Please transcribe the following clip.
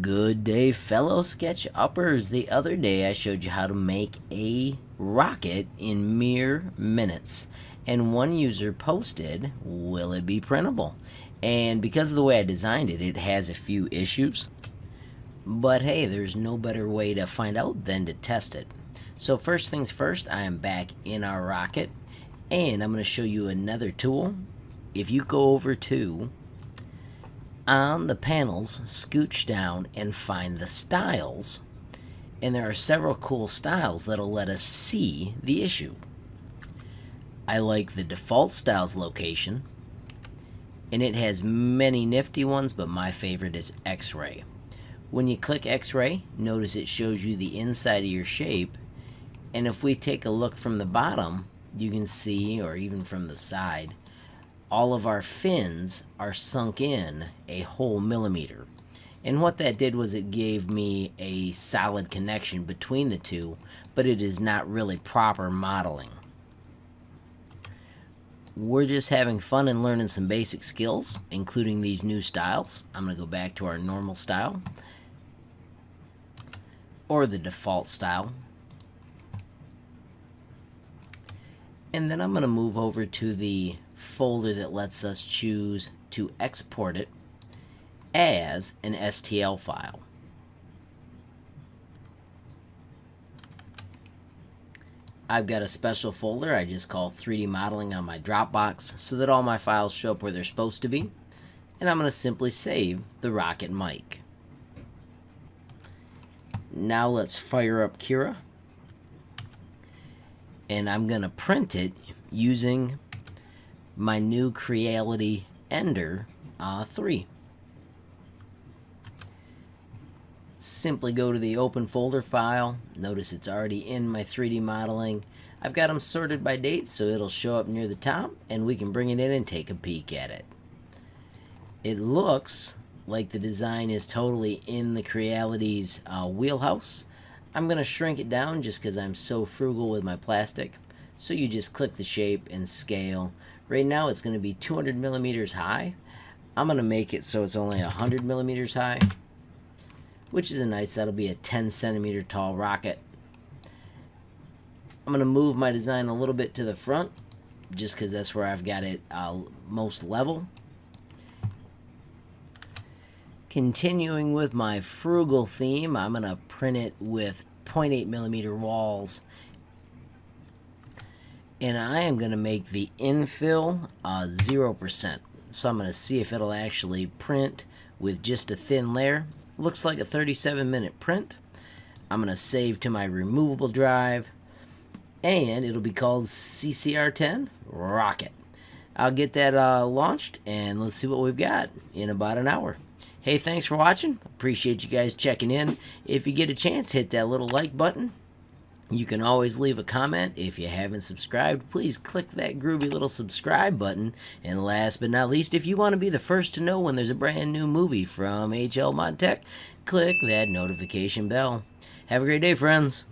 Good day, fellow sketch uppers. The other day I showed you how to make a rocket in mere minutes, and one user posted, will it be printable? And because of the way I designed it, it has a few issues, but hey, there's no better way to find out than to test it. So first things first, I am back in our rocket, and I'm going to show you another tool. If you go over to on the panels, scooch down and find the styles, and there are several cool styles that'll let us see the issue. I like the default styles location, and it has many nifty ones, but my favorite is X-ray. When you click X-ray, notice it shows you the inside of your shape, and if we take a look from the bottom, you can see, or even from the side, all of our fins are sunk in a whole millimeter. And what that did was it gave me a solid connection between the two, but it is not really proper modeling. We're just having fun and learning some basic skills, including these new styles. I'm going to go back to our normal style, or the default style. And then I'm going to move over to the folder that lets us choose to export it as an STL file. I've got a special folder I just call 3D modeling on my Dropbox so that all my files show up where they're supposed to be, and I'm going to simply save the rocket mic. Now let's fire up Cura, and I'm going to print it using my new Creality Ender 3. Simply go to the open folder file. Notice it's already in my 3D modeling. I've got them sorted by date so it'll show up near the top, and we can bring it in and take a peek at it. It looks like the design is totally in the Creality's wheelhouse. I'm going to shrink it down just because I'm so frugal with my plastic. So you just click the shape and scale. Right now it's going to be 200 millimeters high. I'm going to make it so it's only 100 millimeters high, which is that'll be a 10 centimeter tall rocket. I'm going to move my design a little bit to the front just because that's where I've got it most level. Continuing with my frugal theme, I'm going to print it with 0.8 millimeter walls. And I am going to make the infill 0%. So I'm going to see if it'll actually print with just a thin layer. Looks like a 37-minute print. I'm going to save to my removable drive, and it'll be called CCR10 Rocket. I'll get that launched, and let's see what we've got in about an hour. Hey, thanks for watching. Appreciate you guys checking in. If you get a chance, hit that little like button. You can always leave a comment. If you haven't subscribed, please click that groovy little subscribe button. And last but not least, if you want to be the first to know when there's a brand new movie from HLModTech, click that notification bell. Have a great day, friends.